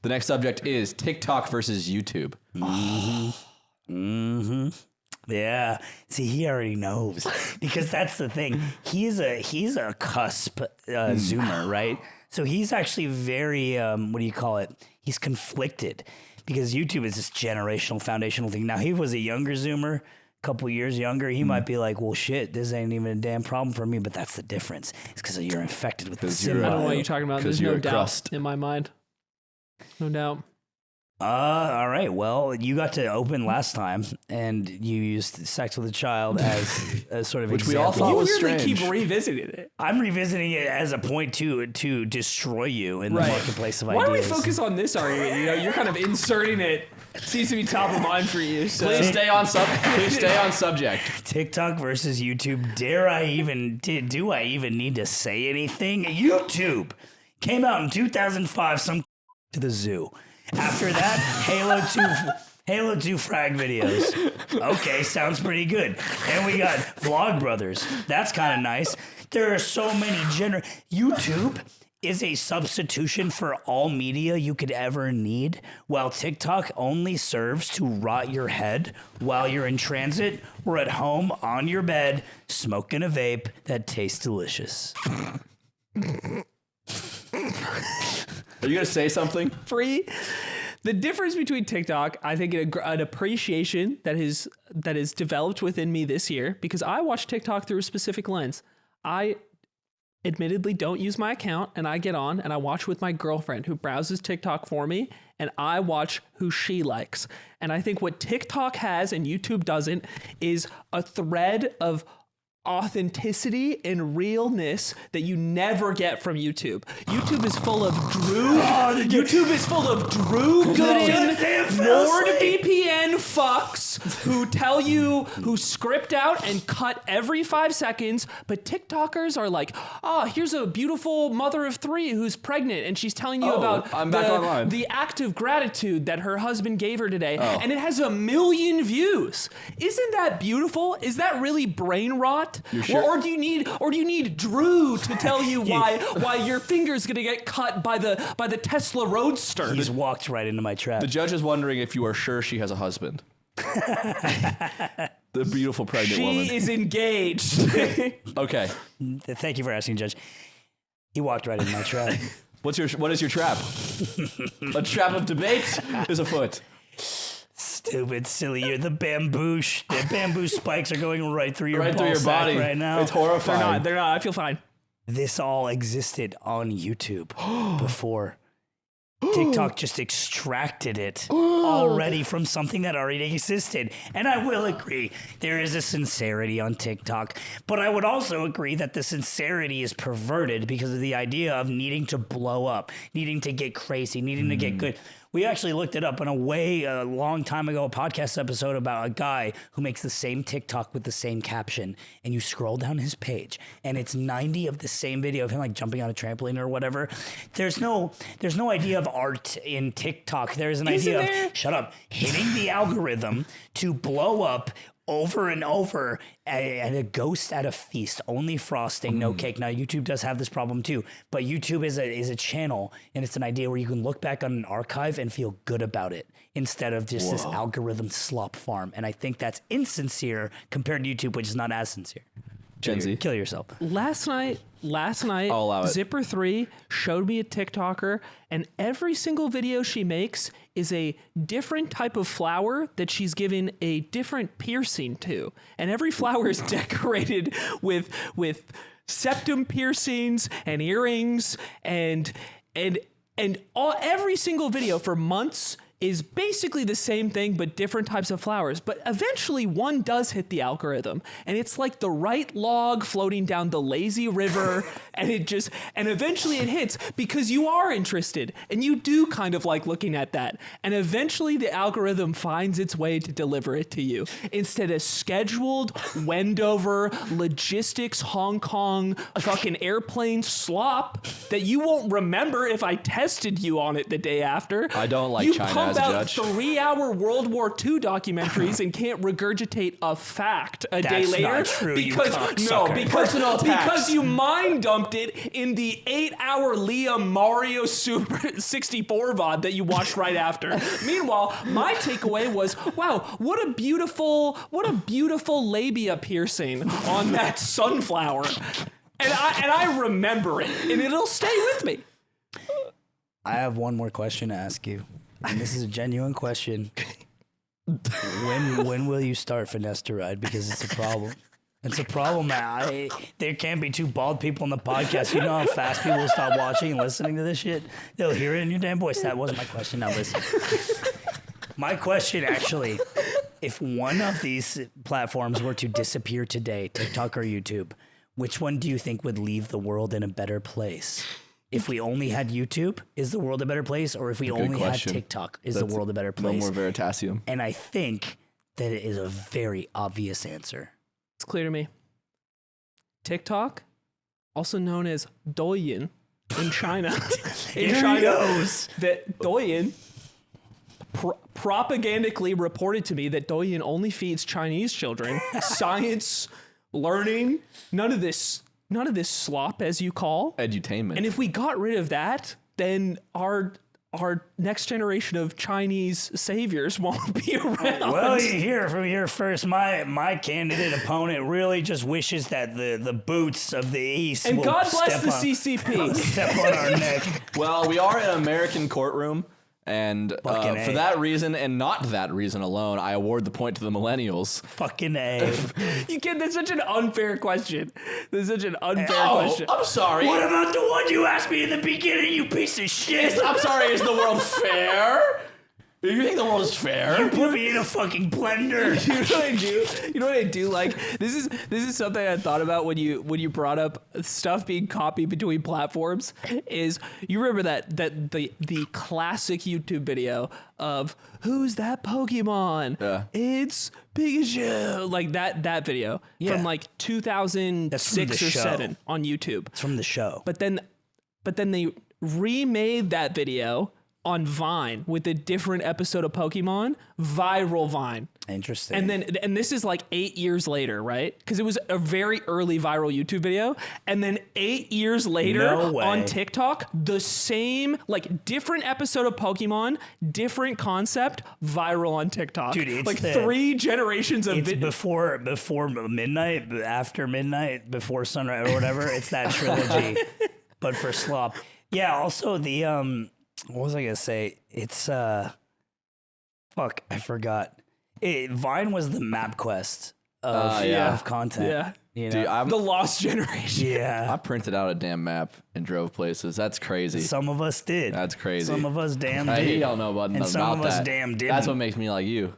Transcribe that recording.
The next subject is TikTok versus YouTube. Yeah. See, he already knows because that's the thing. He's a cusp Zoomer, right? So he's actually very, what do you call it? He's conflicted because YouTube is this generational foundational thing. Now, he was a younger Zoomer, a couple years younger. He might be like, well, shit, this ain't even a damn problem for me. But that's the difference. It's because you're infected with the I don't know what you're talking about. There's no doubt crust. in my mind. No doubt. All right. Well, you got to open last time, and you used sex with a child as a sort of Which example. we all thought You was weirdly strange. keep revisiting it. I'm revisiting it as a point to destroy you in the marketplace of Why ideas. don't we focus on this argument? You know, you're kind of inserting it. Seems to be top of mind for you. So. Please stay on subject. TikTok versus YouTube. Do I even need to say anything? YouTube came out in 2005. Some to the zoo. After that, Halo 2 frag videos. Okay, sounds pretty good. And we got Vlog Brothers. That's kind of nice. There are so many YouTube is a substitution for all media you could ever need, while TikTok only serves to rot your head while you're in transit or at home on your bed smoking a vape that tastes delicious. Are you going to say something? Free. The difference between TikTok, I think an appreciation that is developed within me this year, because I watch TikTok through a specific lens. I admittedly don't use my account, and I get on and I watch with my girlfriend who browses TikTok for me, and I watch who she likes. And I think what TikTok has and YouTube doesn't is a thread of authenticity and realness that you never get from YouTube. YouTube is full of YouTube is full of Drew Gooden, NordVPN fucks who tell you, who script out and cut every 5 seconds, but TikTokers are like, here's a beautiful mother of 3 who's pregnant and she's telling you about the act of gratitude that her husband gave her today, and it has 1 million views. Isn't that beautiful? Is that really brain rot? Sure? Or do you need Drew to tell you why your finger's gonna get cut by the Tesla Roadster? He's walked right into my trap. The judge is wondering if you are sure she has a husband. The beautiful pregnant woman. She is engaged. Okay. Thank you for asking, Judge. He walked right into my trap. What is your trap? A trap of debate is afoot. Stupid, silly. You're the bamboo spikes are going right through your body right now. It's horrifying. They're not. I feel fine. This all existed on YouTube before. TikTok just extracted it already from something that already existed. And I will agree, there is a sincerity on TikTok. But I would also agree that the sincerity is perverted because of the idea of needing to blow up, needing to get crazy, needing to get good. We actually looked it up in a long time ago, a podcast episode about a guy who makes the same TikTok with the same caption. And you scroll down his page and it's 90 of the same video of him like jumping on a trampoline or whatever. There's no idea of art in TikTok. There's an idea of, shut up, hitting the algorithm to blow up over and over at a ghost at a feast, only frosting, no cake. Now, YouTube does have this problem too, but YouTube is a channel, and it's an idea where you can look back on an archive and feel good about it instead of just this algorithm slop farm. And I think that's insincere compared to YouTube, which is not as sincere. Gen Z. Kill yourself. Last night, I'll allow it. Zipper3 showed me a TikToker, and every single video she makes is a different type of flower that she's given a different piercing to. And every flower is decorated with septum piercings and earrings and every single video for months is basically the same thing, but different types of flowers. But eventually one does hit the algorithm, and it's like the right log floating down the lazy river, and eventually it hits because you are interested and you do kind of like looking at that. And eventually the algorithm finds its way to deliver it to you instead of scheduled Wendover logistics Hong Kong fucking airplane slop that you won't remember if I tested you on it the day after. I don't like you China as a about judge. 3-hour World War II documentaries and can't regurgitate a fact a day That's later? not true, you because cocksucker. because you mind dumped it in the 8-hour Liam Mario Super 64 VOD that you watched right after. Meanwhile, my takeaway was, wow, what a beautiful labia piercing on that sunflower. And I remember it, and it'll stay with me. I have one more question to ask you, and this is a genuine question. When will you start finasteride? Because it's a problem. It's a problem. There can't be two bald people on the podcast. You know how fast people will stop watching and listening to this shit? They'll hear it in your damn voice. That wasn't my question. Now listen. My question, actually, if one of these platforms were to disappear today, TikTok or YouTube, which one do you think would leave the world in a better place? If we only had YouTube, is the world a better place? Or if we only question. had TikTok, is the world a better place? No more Veritasium. And I think that it is a very obvious answer. It's clear to me. TikTok, also known as Douyin in China. In Here China, he goes. that Douyin propagandically reported to me that Douyin only feeds Chinese children science, learning, none of this slop, as you call. Edutainment. And if we got rid of that, then our next generation of Chinese saviors won't be around. Well, you hear from here first. My candidate opponent really just wishes that the boots of the East and will God bless the step CCP. step on our neck. Well, we are in an American courtroom, and Fucking for A. that reason, and not that reason alone, I award the point to the millennials. Fucking A. You kid, that's such an unfair question. That's such an unfair Oh, question. I'm sorry. What about the one you asked me in the beginning, you piece of shit? I'm sorry, is the world fair? You think the world is fair? You put me in a fucking blender. You know what I do? You know what I do? Like this is something I thought about when you brought up stuff being copied between platforms. Is you remember that the classic YouTube video of who's that Pokemon? Yeah. It's Pikachu. Like that video from like 2006 or show. 7 on YouTube. It's from the show. But then they remade that video on Vine with a different episode of Pokemon, viral Vine. Interesting. And this is like 8 years later, right? Because it was a very early viral YouTube video. And then 8 years later No way. on TikTok, the same, like different episode of Pokemon, different concept, viral on TikTok. Dude, it's like the- 3 generations of It's video. before midnight, after midnight, before sunrise or whatever. It's that trilogy, but for slop. Yeah. Also the what was I gonna say? It's fuck, I forgot. Vine was the MapQuest of content. Yeah. You know? Dude, The Lost Generation. Yeah. I printed out a damn map and drove places. That's crazy. Some of us did. That's crazy. Some of us damn He did. don't know about And nothing some about of us that. damn didn't. That's what makes me like you.